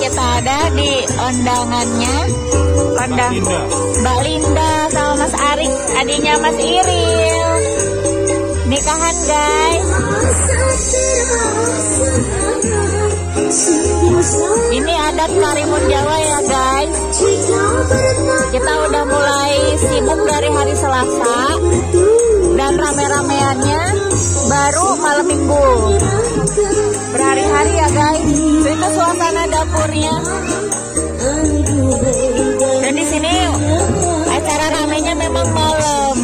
kita ada di undangannya Mbak Linda sama Mas Arik, adiknya Mas Iril. Nikahan guys. Ini adat Karimun Jawa ya guys. Kita udah mulai sibuk dari hari Selasa dan rame-rameannya baru malam Minggu. Berhari-hari ya guys. Itu suasana dapurnya. Dan di sini acara ramenya memang malam.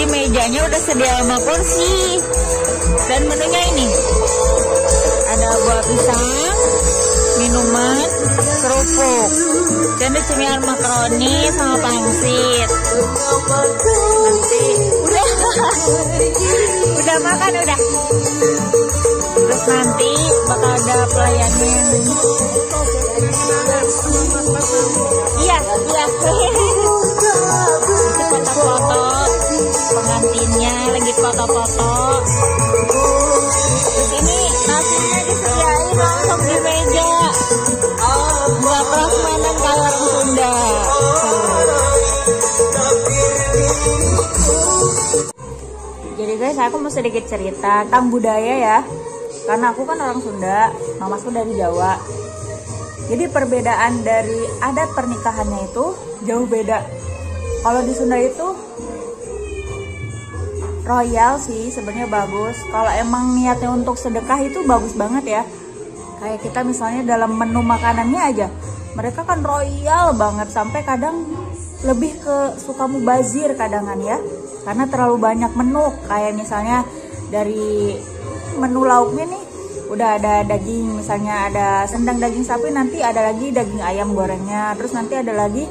Mejanya udah sedia sama kursi. Dan menunya ini ada buah pisang, minuman, kerupuk, dan ada cemilan makaroni sama pangsit. Nanti udah makan udah. Terus nanti bakal ada pelayannya. Iya. Itu foto-foto. Pengantinnya lagi foto-foto. Terus ini nasinya disediain langsung di meja. Buat prasmanan kayak Sunda. Jadi guys, aku mau sedikit cerita tentang budaya ya. Karena aku kan orang Sunda, mamaku dari Jawa. Jadi perbedaan dari adat pernikahannya itu jauh beda. Kalau di Sunda itu royal sih, sebenarnya bagus. Kalau emang niatnya untuk sedekah itu bagus banget ya. Kayak kita misalnya dalam menu makanannya aja, mereka kan royal banget, sampai kadang lebih ke suka mubazir kadangan ya, karena terlalu banyak menu. Kayak misalnya dari menu lauknya nih udah ada daging, misalnya ada sendang daging sapi, nanti ada lagi daging ayam gorengnya, terus nanti ada lagi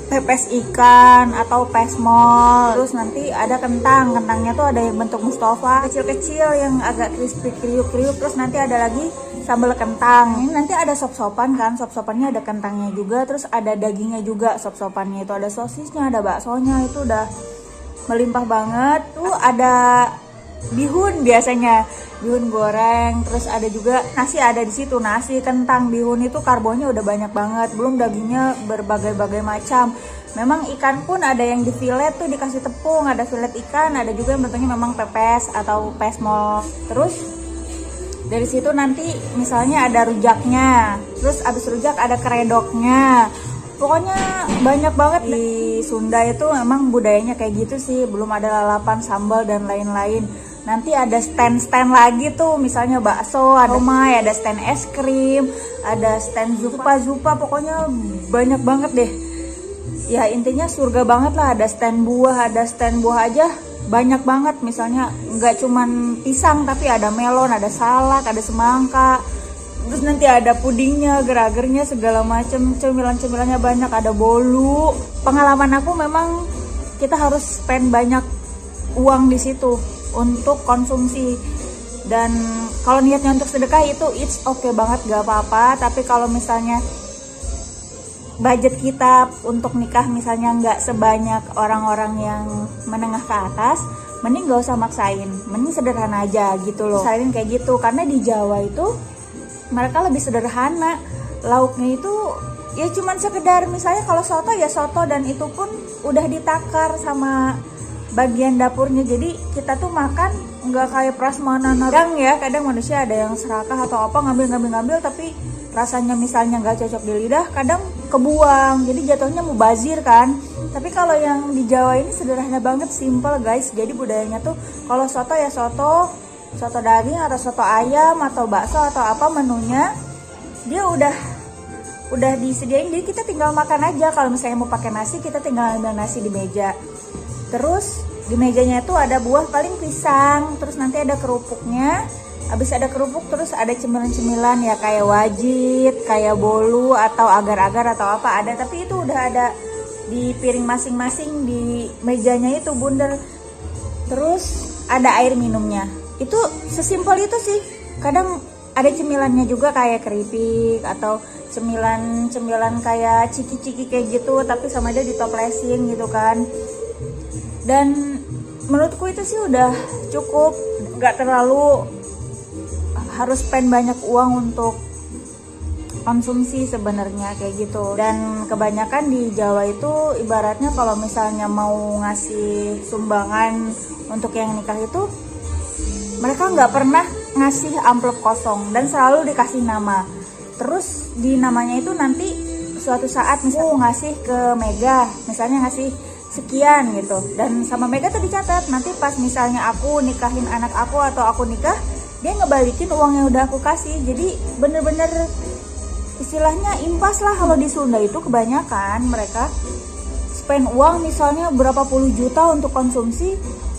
pepes ikan atau pesmol, terus nanti ada kentangnya tuh ada yang bentuk Mustafa kecil-kecil yang agak crispy kriuk-kriuk, terus nanti ada lagi sambal kentang. Ini nanti ada sop-sopan kan, sop-sopannya ada kentangnya juga, terus ada dagingnya juga. Sop-sopannya itu ada sosisnya, ada baksonya, itu udah melimpah banget. Tuh ada bihun, biasanya bihun goreng, terus ada juga nasi, ada di situ nasi, kentang, bihun. Itu karbonnya udah banyak banget, belum dagingnya berbagai-bagai macam. Memang ikan pun ada yang di filet tuh dikasih tepung, ada filet ikan, ada juga yang bentuknya memang pepes atau pesmol. Terus dari situ nanti misalnya ada rujaknya, terus abis rujak ada keredoknya. Pokoknya banyak banget. Di Sunda itu memang budayanya kayak gitu sih, belum ada lalapan, sambal, dan lain-lain. Nanti ada stand-stand lagi tuh, misalnya bakso, ada somai, ada stand es krim, ada stand zupa-zupa, pokoknya banyak banget deh. Ya intinya surga banget lah, ada stand buah aja banyak banget. Misalnya nggak cuman pisang, tapi ada melon, ada salak, ada semangka. Terus nanti ada pudingnya, geragernya, segala macem, cemilan-cemilannya banyak, ada bolu. Pengalaman aku memang kita harus spend banyak uang di situ untuk konsumsi. Dan kalau niatnya untuk sedekah itu it's okay banget, gak apa-apa. Tapi kalau misalnya budget kita untuk nikah misalnya nggak sebanyak orang-orang yang menengah ke atas, mending gak usah maksain, mending sederhana aja gitu loh. Selain kayak gitu, karena di Jawa itu mereka lebih sederhana. Lauknya itu ya cuman sekedar, misalnya kalau soto ya soto, dan itu pun udah ditakar sama bagian dapurnya. Jadi kita tuh makan nggak kayak prasmanan. Kadang ya, kadang manusia ada yang serakah atau apa, ngambil tapi rasanya misalnya nggak cocok di lidah, kadang kebuang, jadi jatuhnya mubazir kan. Tapi kalau yang di Jawa ini sederhana banget, simple guys. Jadi budayanya tuh kalau soto ya soto daging atau soto ayam atau bakso atau apa, menunya dia udah disediain, jadi kita tinggal makan aja. Kalau misalnya mau pakai nasi, kita tinggal ambil nasi di meja. Terus di mejanya itu ada buah paling pisang, terus nanti ada kerupuknya. Habis ada kerupuk terus ada cemilan-cemilan ya kayak wajit, kayak bolu atau agar-agar atau apa ada, tapi itu udah ada di piring masing-masing di mejanya itu bundar. Terus ada air minumnya. Itu sesimpel itu sih. Kadang ada cemilannya juga kayak keripik atau cemilan-cemilan kayak ciki-ciki kayak gitu, tapi sama aja ditoplesin gitu kan. Dan menurutku itu sih udah cukup, nggak terlalu harus spend banyak uang untuk konsumsi sebenarnya kayak gitu. Dan kebanyakan di Jawa itu ibaratnya kalau misalnya mau ngasih sumbangan untuk yang nikah itu, mereka nggak pernah ngasih amplop kosong dan selalu dikasih nama. Terus di namanya itu nanti suatu saat misalnya ngasih ke Mega, misalnya ngasih sekian gitu, dan sama Mega tuh dicatat nanti pas misalnya aku nikahin anak aku atau aku nikah, dia ngebalikin uang yang udah aku kasih. Jadi bener-bener istilahnya impas lah. Kalau di Sunda itu kebanyakan mereka spend uang misalnya berapa puluh juta untuk konsumsi,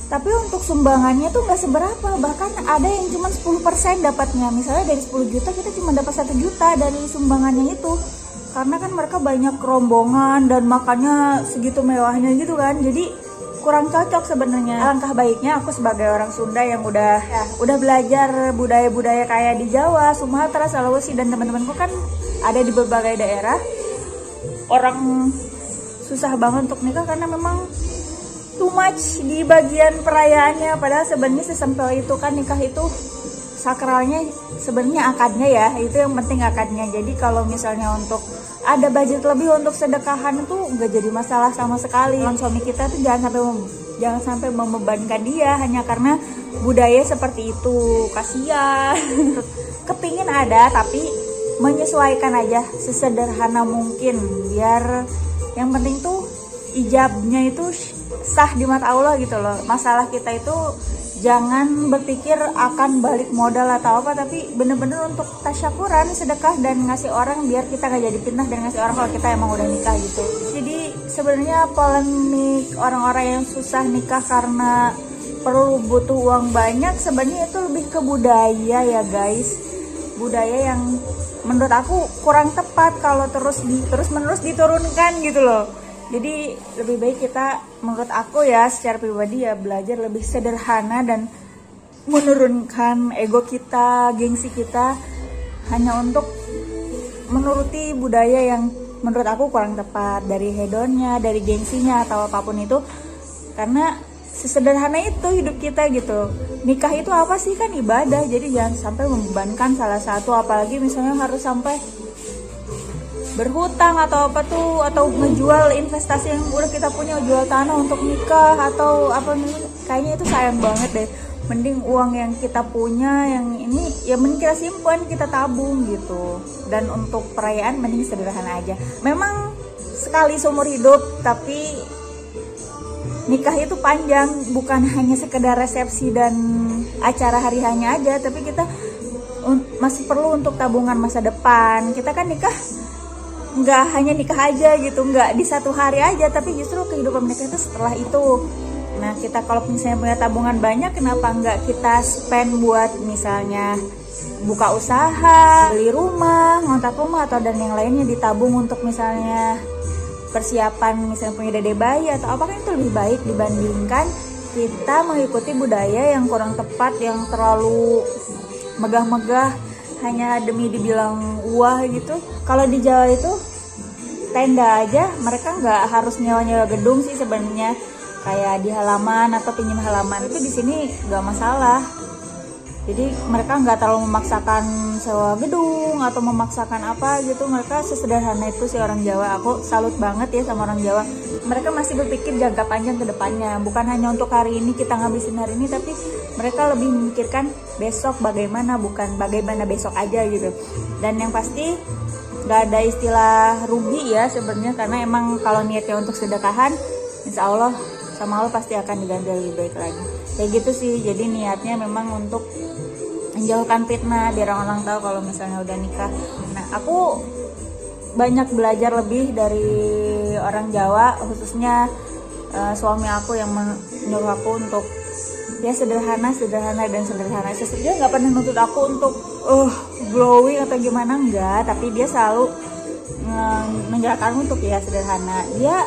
tapi untuk sumbangannya tuh nggak seberapa. Bahkan ada yang cuma 10% dapatnya. Misalnya dari 10 juta kita cuma dapat 1 juta dari sumbangannya itu, karena kan mereka banyak rombongan dan makannya segitu mewahnya gitu kan. Jadi kurang cocok sebenarnya. Alangkah baiknya aku sebagai orang Sunda yang udah belajar budaya-budaya kayak di Jawa, Sumatera, Sulawesi, dan teman-temanku kan ada di berbagai daerah. Orang susah banget untuk nikah karena memang too much di bagian perayaannya. Padahal sebenarnya sesimpel itu kan nikah itu sakralnya sebenarnya akadnya ya, itu yang penting akadnya. Jadi kalau misalnya untuk ada budget lebih untuk sedekahan itu nggak jadi masalah sama sekali. Suami kita tuh jangan sampai membebankan dia hanya karena budaya seperti itu. Kasihan. Kepingin ada tapi menyesuaikan aja sesederhana mungkin, biar yang penting tuh ijabnya itu sah di mata Allah gitu loh. Masalah kita itu jangan berpikir akan balik modal atau apa, tapi bener-bener untuk tasyakuran, sedekah, dan ngasih orang biar kita gak jadi fitnah dan ngasih orang kalau kita emang udah nikah gitu. Jadi sebenarnya polemik orang-orang yang susah nikah karena perlu butuh uang banyak, sebenarnya itu lebih ke budaya ya guys. Budaya yang menurut aku kurang tepat kalau terus-menerus diturunkan gitu loh. Jadi lebih baik kita, menurut aku ya secara pribadi ya, belajar lebih sederhana dan menurunkan ego kita, gengsi kita hanya untuk menuruti budaya yang menurut aku kurang tepat, dari hedonnya, dari gengsinya atau apapun itu. Karena sesederhana itu hidup kita gitu. Nikah itu apa sih, kan ibadah, jadi jangan sampai membebankan salah satu, apalagi misalnya harus sampai berhutang atau apa tuh, atau ngejual investasi yang udah kita punya, jual tanah untuk nikah atau apa nih. Kayaknya itu sayang banget deh. Mending uang yang kita punya yang ini ya mending kita simpan, kita tabung gitu. Dan untuk perayaan mending sederhana aja. Memang sekali seumur hidup, tapi nikah itu panjang, bukan hanya sekedar resepsi dan acara hari hanya aja, tapi kita masih perlu untuk tabungan masa depan. Kita kan nikah nggak hanya nikah aja gitu, nggak di satu hari aja, tapi justru kehidupan mereka itu setelah itu. Nah kita kalau misalnya punya tabungan banyak, kenapa nggak kita spend buat misalnya buka usaha, beli rumah, ngontrak rumah, atau dan yang lainnya ditabung untuk misalnya persiapan misalnya punya dede bayi atau apa, kan itu lebih baik dibandingkan kita mengikuti budaya yang kurang tepat, yang terlalu megah-megah hanya demi dibilang wah gitu. Kalau di Jawa itu tenda aja mereka nggak harus nyewa gedung sih sebenarnya, kayak di halaman atau pinjam halaman itu di sini nggak masalah. Jadi mereka nggak terlalu memaksakan sewa gedung atau memaksakan apa gitu. Mereka sesederhana itu sih orang Jawa. Aku salut banget ya sama orang Jawa. Mereka masih berpikir jangka panjang ke depannya, bukan hanya untuk hari ini kita ngabisin hari ini, tapi mereka lebih memikirkan besok bagaimana, bukan bagaimana besok aja gitu. Dan yang pasti nggak ada istilah rugi ya sebenarnya, karena emang kalau niatnya untuk sedekahan, insya Allah sama Allah pasti akan diganti lebih baik lagi. Kayak gitu sih. Jadi niatnya memang untuk menjauhkan fitnah, biar orang tahu kalau misalnya udah nikah. Nah aku banyak belajar lebih dari orang Jawa, khususnya suami aku yang menyuruh aku untuk ya sederhana dan sederhana. Dia nggak pernah nuntut aku untuk glowing atau gimana, enggak, tapi dia selalu menjelaskan untuk ya sederhana. Dia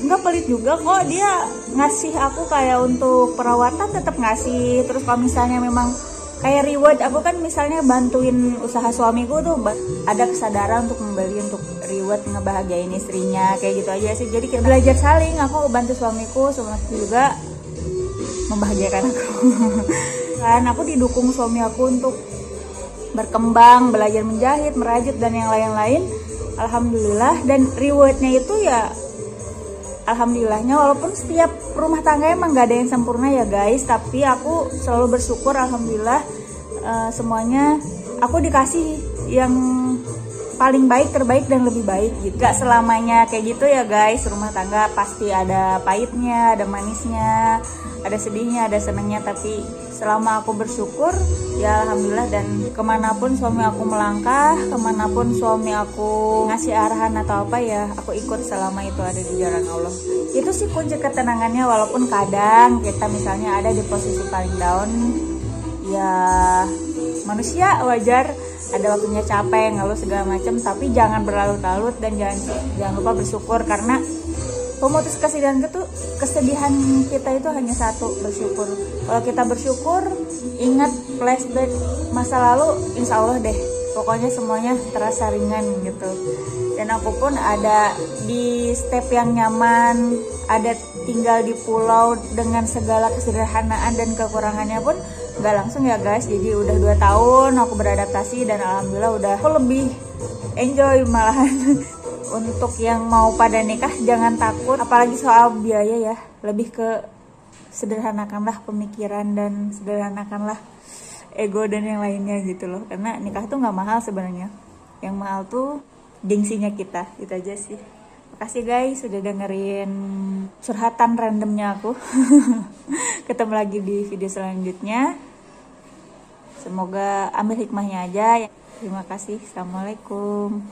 nggak pelit juga kok, dia ngasih aku kayak untuk perawatan tetap ngasih. Terus kalau misalnya memang kayak reward, aku kan misalnya bantuin usaha suamiku tuh ada kesadaran untuk membeli untuk reward, ngebahagiain istrinya, kayak gitu aja sih. Jadi kita belajar saling, aku bantu suamiku, suamiku juga membahagiakan aku. Kan aku didukung suami aku untuk berkembang, belajar menjahit, merajut dan yang lain-lain. Alhamdulillah, dan rewardnya itu ya alhamdulillahnya, walaupun setiap rumah tangga emang gak ada yang sempurna ya guys, tapi aku selalu bersyukur alhamdulillah semuanya aku dikasih yang paling baik, terbaik dan lebih baik gitu. Gak selamanya kayak gitu ya guys, rumah tangga pasti ada pahitnya, ada manisnya, ada sedihnya, ada senangnya, tapi selama aku bersyukur ya alhamdulillah. Dan kemanapun suami aku melangkah, kemanapun suami aku ngasih arahan atau apa ya aku ikut selama itu ada di jalan Allah. Itu sih kunci ketenangannya, walaupun kadang kita misalnya ada di posisi paling down ya, manusia wajar, ada waktunya capek, ngeluh segala macam, tapi jangan berlarut-larut dan jangan lupa bersyukur, karena pemutus kesedihan kita itu hanya satu, bersyukur. Kalau kita bersyukur, ingat flashback masa lalu, insya Allah deh, pokoknya semuanya terasa ringan gitu. Dan aku pun ada di step yang nyaman, ada tinggal di pulau dengan segala kesederhanaan dan kekurangannya pun nggak langsung ya guys. Jadi udah 2 tahun aku beradaptasi dan alhamdulillah udah aku lebih enjoy malahan. Untuk yang mau pada nikah jangan takut, apalagi soal biaya ya, lebih ke sederhanakanlah pemikiran dan sederhanakanlah ego dan yang lainnya gitu loh. Karena nikah tuh nggak mahal sebenarnya, yang mahal tuh gengsinya kita, itu aja sih. Makasih guys sudah dengerin curhatan randomnya aku. Ketemu lagi di video selanjutnya, semoga ambil hikmahnya aja. Terima kasih, assalamualaikum.